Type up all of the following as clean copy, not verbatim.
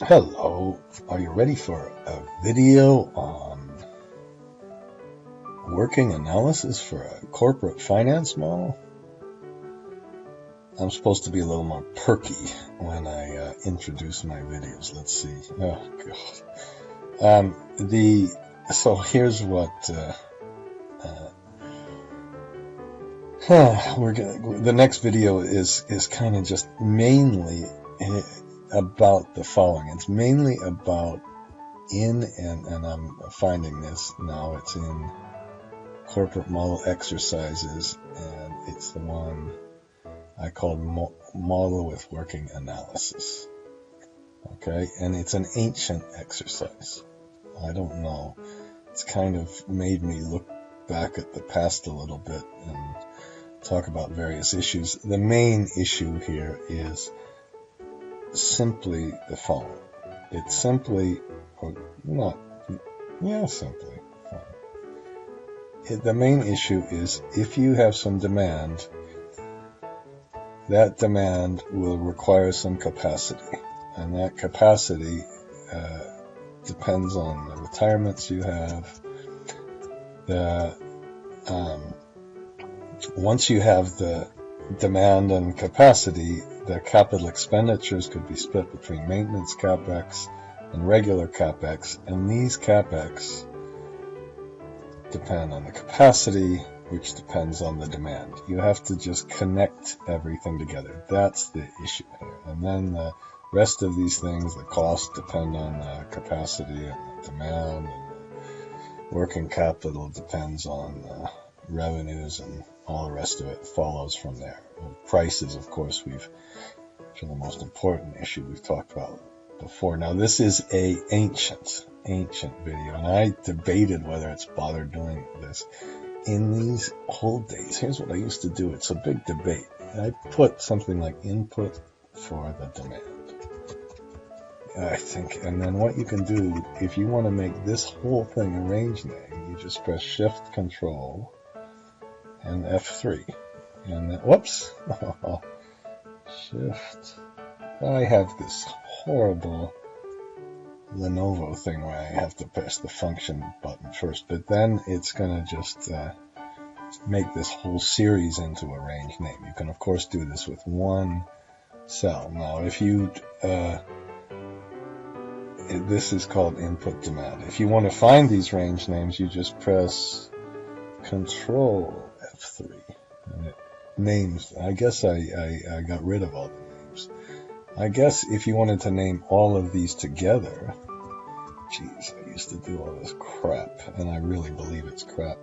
Hello, are you ready for a video on working analysis for a corporate finance model? I'm supposed to be a little more perky when I introduce my videos. Let's see. Oh God. So here's what the next video is kind of just mainly about the following. It's mainly about and I'm finding this now, it's in corporate model exercises, and it's the one I call model with working analysis. Okay, and it's an ancient exercise. I don't know. It's kind of made me look back at the past a little bit and talk about various issues. The main issue here is simply the following. It's simply, or not, yeah, simply. The main issue is if you have some demand, that demand will require some capacity. And that capacity depends on the retirements you have. Once you have the demand and capacity, the capital expenditures could be split between maintenance CapEx and regular CapEx, and these CapEx depend on the capacity, which depends on the demand. You have to just connect everything together. That's the issue here. And then the rest of these things, the costs depend on the capacity and the demand, and the working capital depends on the revenues, and all the rest of it follows from there. Prices, of course, for the most important issue we've talked about before. Now, this is a ancient video, and I debated whether it's bothered doing this. In these old days, here's what I used to do. It's a big debate. I put something like input for the demand, I think, and then what you can do, if you want to make this whole thing a range name, you just press Shift Control and F3, and then, whoops, Shift. I have this horrible Lenovo thing where I have to press the function button first, but then it's going to just make this whole series into a range name. You can, of course, do this with one cell. Now, if you, this is called input demand. If you want to find these range names, you just press Control F3. And it names, I guess I got rid of all the names. I guess if you wanted to name all of these together, geez, I used to do all this crap, and I really believe it's crap.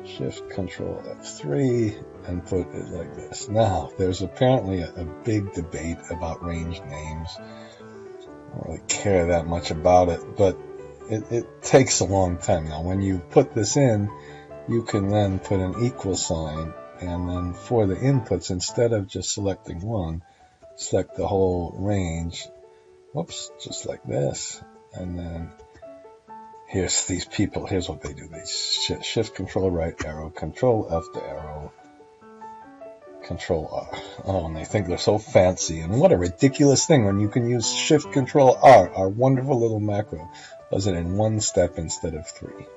Shift Control F3 and put it like this. Now, there's apparently a big debate about range names. I don't really care that much about it, but it takes a long time. Now, when you put this in, you can then put an equal sign, and then for the inputs, instead of just selecting one, select the whole range. Whoops, just like this. And then here's these people. Here's what they do. They shift control right arrow, control left arrow, control R. Oh, and they think they're so fancy. And what a ridiculous thing when you can use shift control R. Our wonderful little macro does it in one step instead of three.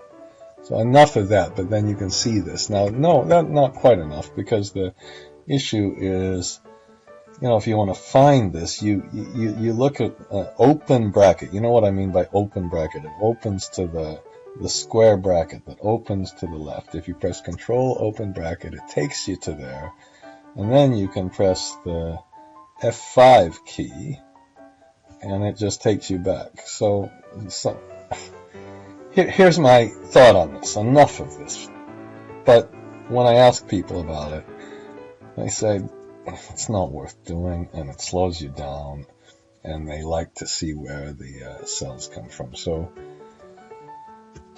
So enough of that, but then you can see this. Now, no, that's not quite enough, because the issue is, you know, if you want to find this, you look at open bracket. You know what I mean by open bracket? It opens to the square bracket that opens to the left. If you press Control open bracket, it takes you to there, and then you can press the F5 key, and it just takes you back. So here's my thought on this. Enough of this. But when I ask people about it, they say it's not worth doing, and it slows you down, and they like to see where the cells come from. So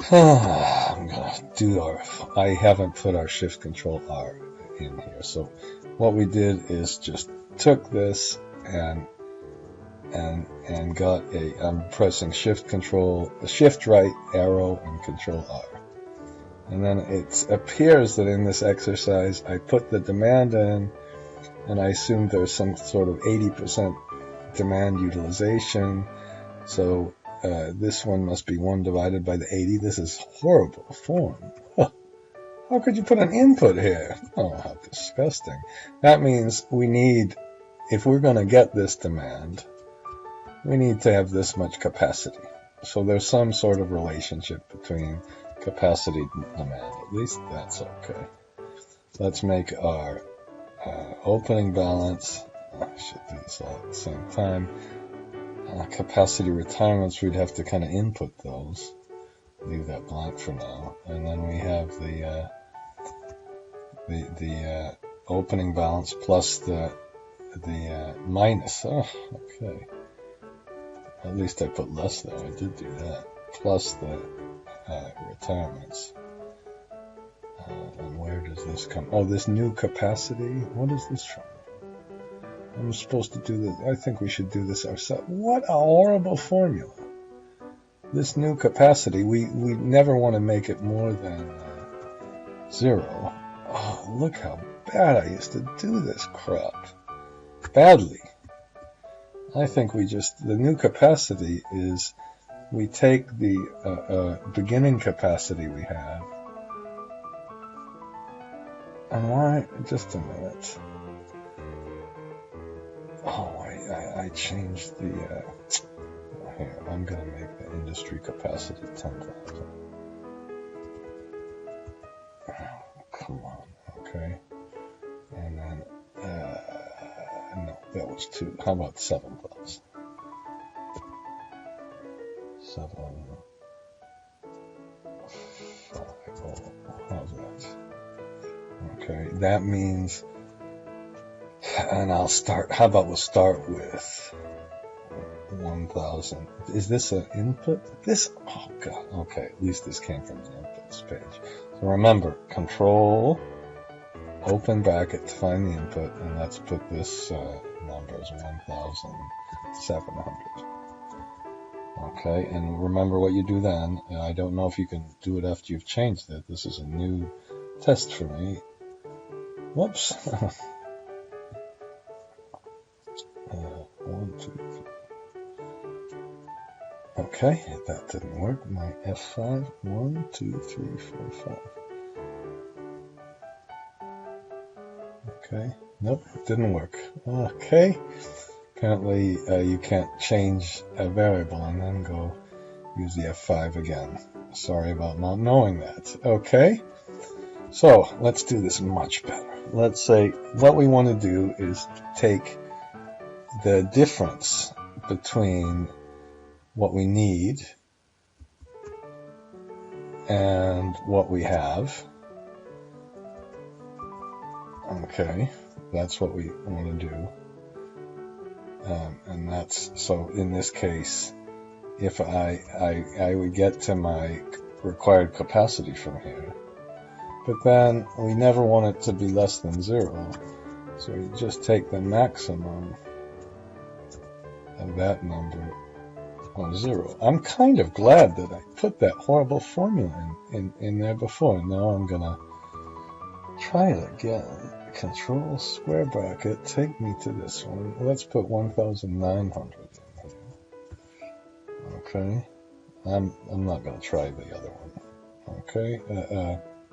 I'm gonna do I haven't put our Shift Control R in here. So what we did is just took this and got I'm pressing Shift right arrow and Control R. And then it appears that in this exercise I put the demand in, and I assume there's some sort of 80% demand utilization, So this one must be 1 divided by the 80. This is horrible form. Huh. How could you put an input here? Oh, how disgusting. That means we need, if we're going to get this demand, we need to have this much capacity. So there's some sort of relationship between capacity and demand. At least that's okay. Let's make our opening balance. I should do this all at the same time. Capacity retirements, we'd have to kind of input those. Leave that blank for now. And then we have the opening balance plus the minus. Oh, okay. At least I put less though. I did do that. Plus the retirements. And where does this come? Oh, this new capacity. What is this from? I'm supposed to do this. I think we should do this ourselves. What a horrible formula. This new capacity, we never want to make it more than 0. Oh, look how bad I used to do this crap. Badly. I think the new capacity is, we take the beginning capacity we have. And why? Just a minute. Oh, I changed the, here, I'm going to make the industry capacity 10,000. Oh, come on, okay. And then, no, that was 2. How about 7,000? 7, 5, oh, how's that? Okay, that means, and I'll start, how about we'll start with 1,000. Is this an input? This, oh god, okay, at least this came from the inputs page. So remember, control, open bracket to find the input, and let's put this number as 1,700. Okay, and remember what you do then. I don't know if you can do it after you've changed it. This is a new test for me. Whoops. 1, 2, 3. Okay, that didn't work. My F5. 1, 2, 3, 4, 5. Okay. Nope, it didn't work. Okay. Apparently, you can't change a variable and then go use the F5 again. Sorry about not knowing that. Okay. So, let's do this much better. Let's say what we want to do is take the difference between what we need and what we have. Okay, that's what we want to do. And that's, so in this case, if I would get to my required capacity from here, but then we never want it to be less than 0. So we just take the maximum of that number on 0. I'm kind of glad that I put that horrible formula in there before. Now I'm gonna try it again. Control square bracket, take me to this one. Let's put 1,900 in here. Okay. I'm not gonna try the other one. Okay.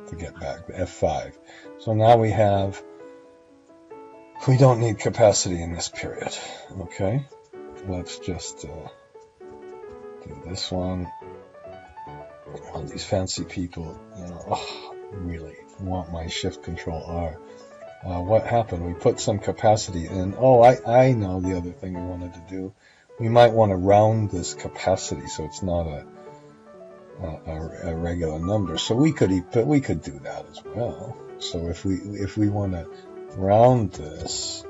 To get back, the F5. So now we don't need capacity in this period. Okay. Let's just do this one. All these fancy people, really want my shift control R. What happened? We put some capacity in. Oh, I know the other thing we wanted to do. We might want to round this capacity so it's not a regular number. So we could do that as well. So if we want to round this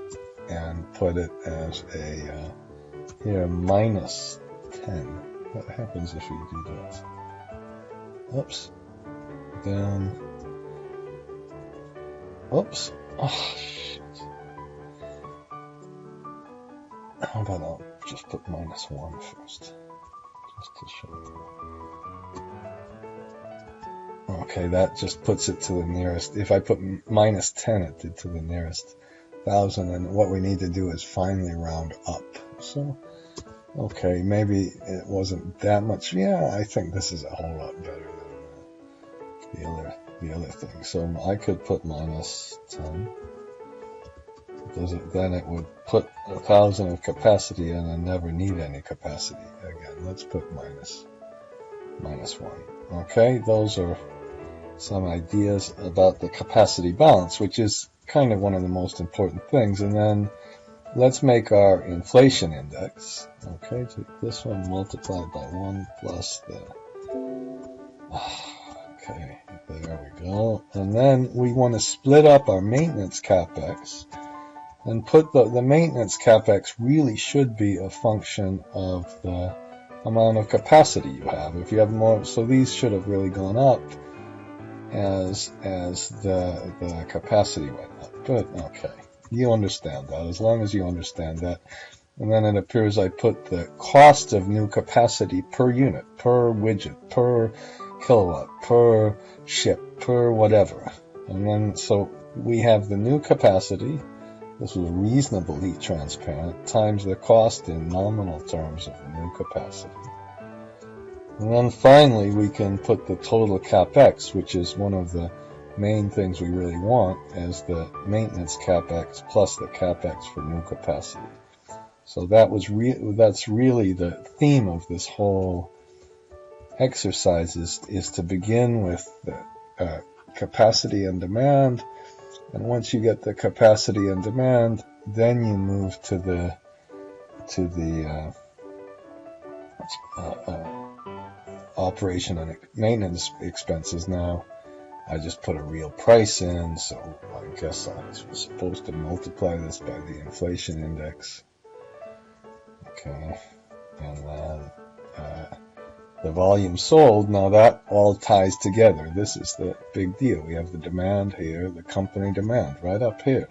and put it as a here minus 10. What happens if we do that? Oops. Down. Oops. Oh, shit. How about I'll just put minus 1 first, just to show you. Okay, that just puts it to the nearest. If I put minus 10, it did to the nearest 1,000, and what we need to do is finally round up. So Okay, maybe it wasn't that much. Yeah, I think this is a whole lot better than the other thing. So I could put minus 10. Then it would put 1,000 of capacity in and never need any capacity again. Let's put minus 1. Okay, those are some ideas about the capacity balance, which is kind of one of the most important things. And then let's make our inflation index. Okay, take this one, multiply it by 1 plus the... Okay, there we go. And then we want to split up our maintenance capex and put the maintenance capex really should be a function of the amount of capacity you have. If you have more, so these should have really gone up as the capacity went up. But okay, you understand that. As long as you understand that. And then it appears I put the cost of new capacity per unit, per widget, per kilowatt, per ship, per whatever. And then so we have the new capacity. This was reasonably transparent, times the cost in nominal terms of the new capacity. And then finally, we can put the total capex, which is one of the main things we really want, as the maintenance capex plus the capex for new capacity. So that's really the theme of this whole exercise is to begin with the capacity and demand. And once you get the capacity and demand, then you move to the operation and maintenance expenses. Now, I just put a real price in, so I guess I was supposed to multiply this by the inflation index. Okay, and then the volume sold, now that all ties together. This is the big deal. We have the demand here, the company demand right up here.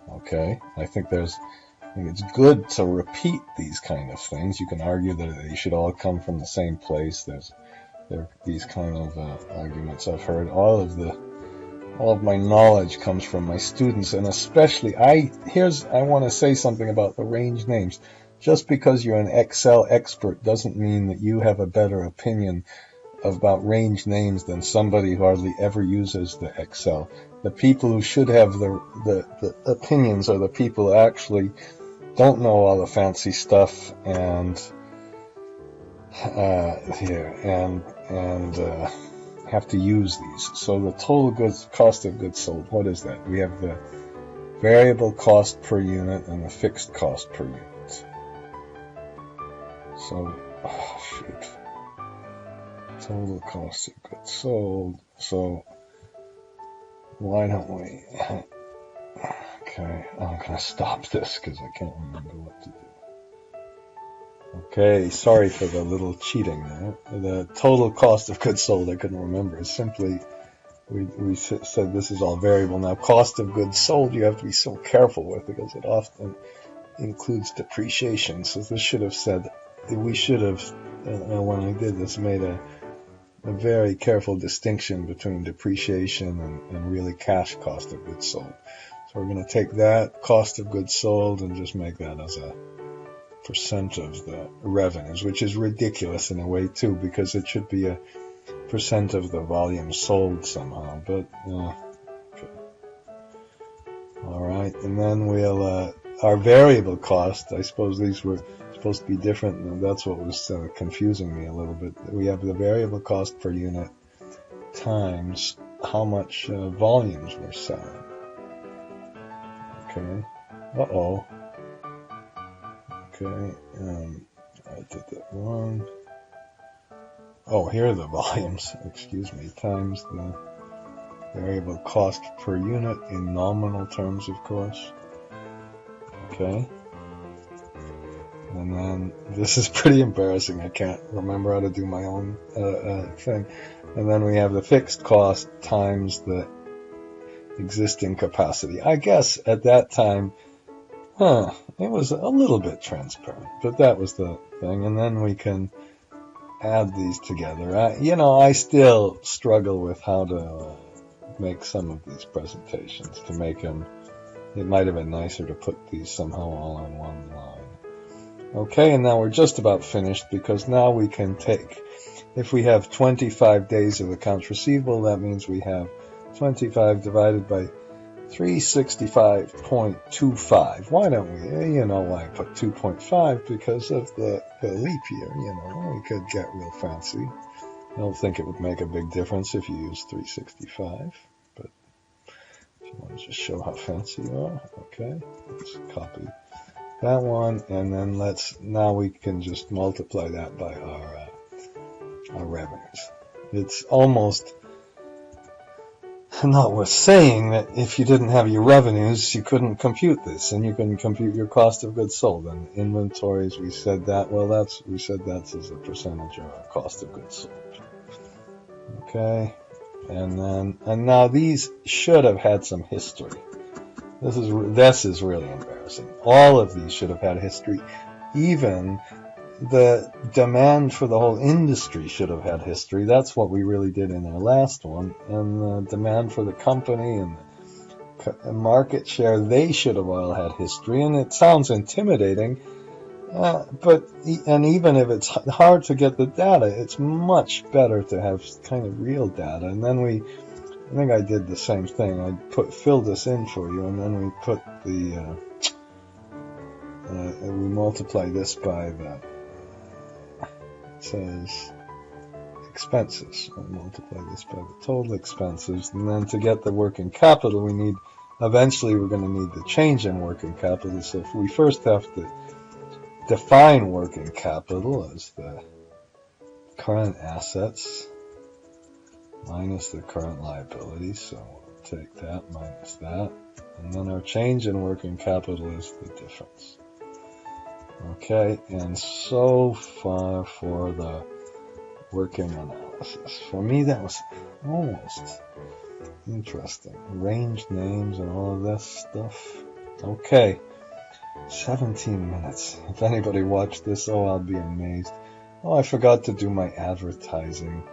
Okay, I think it's good to repeat these kind of things. You can argue that they should all come from the same place. There are these kind of arguments I've heard. All of my knowledge comes from my students, and especially I want to say something about the range names. Just because you're an Excel expert doesn't mean that you have a better opinion about range names than somebody who hardly ever uses the Excel. The people who should have the opinions are the people who actually don't know all the fancy stuff and have to use these. So the total cost of goods sold, what is that? We have the variable cost per unit and the fixed cost per unit. So, total cost of goods sold. So, why don't we? Okay, I'm going to stop this because I can't remember what to do. Okay, sorry for the little cheating there. The total cost of goods sold, I couldn't remember. It's simply, we said this is all variable. Now, cost of goods sold, you have to be so careful with because it often includes depreciation. So this should have said, we should have, when I did this, made a very careful distinction between depreciation and really cash cost of goods sold. So we're going to take that cost of goods sold and just make that as a percent of the revenues, which is ridiculous in a way too, because it should be a percent of the volume sold somehow. But okay. All right, and then we'll our variable cost. I suppose these were supposed to be different, and that's what was confusing me a little bit. We have the variable cost per unit times how much volumes we're selling. Okay. Uh-oh. Okay. I did that wrong. Oh, here are the volumes. Excuse me. Times the variable cost per unit in nominal terms, of course. Okay. And then this is pretty embarrassing. I can't remember how to do my own thing. And then we have the fixed cost times the existing capacity. I guess at that time, it was a little bit transparent, but that was the thing. And then we can add these together. I still struggle with how to make some of these presentations to make them. It might have been nicer to put these somehow all on one line. Okay, and now we're just about finished, because now we can take, if we have 25 days of accounts receivable, that means we have 25 divided by 365.25. Why don't we? You know why I put 2.5? Because of the leap year. You know, we could get real fancy. I don't think it would make a big difference if you use 365, but if you want to just show how fancy you are, okay, let's copy that one, and then now we can just multiply that by our revenues. It's almost not worth saying that if you didn't have your revenues, you couldn't compute this, and you couldn't compute your cost of goods sold. And inventories, we said that, well, that's as a percentage of our cost of goods sold. Okay, and now these should have had some history. This is really embarrassing. All of these should have had history. Even the demand for the whole industry should have had history. That's what we really did in our last one. And the demand for the company and the market share, they should have all had history. And it sounds intimidating, but even if it's hard to get the data, it's much better to have kind of real data. And then I think I did the same thing. I filled this in for you, and then we put we multiply this by the, it says expenses. We'll multiply this by the total expenses, and then to get the working capital, eventually we're going to need the change in working capital. So if we first have to define working capital as the current assets minus the current liabilities, so we'll take that minus that, and then our change in working capital is the difference. Okay, and so far for the working analysis. For me, that was almost interesting. Arranged names and all of this stuff. Okay, 17 minutes. If anybody watched this, I'll be amazed. Oh, I forgot to do my advertising.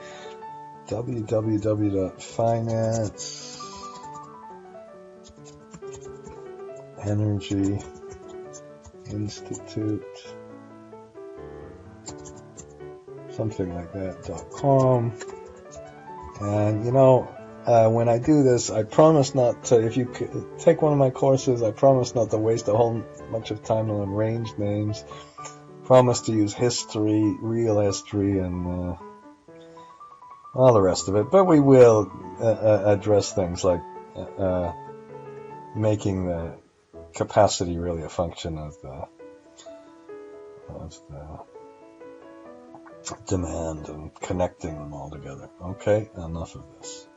www.finance Energy Institute, something like that.com. And when I do this, I promise not to, if you take one of my courses, I promise not to waste a whole bunch of time on arranged names. Promise to use history, real history, and all the rest of it. But we will address things like making the capacity really a function of the demand and connecting them all together. Okay, enough of this.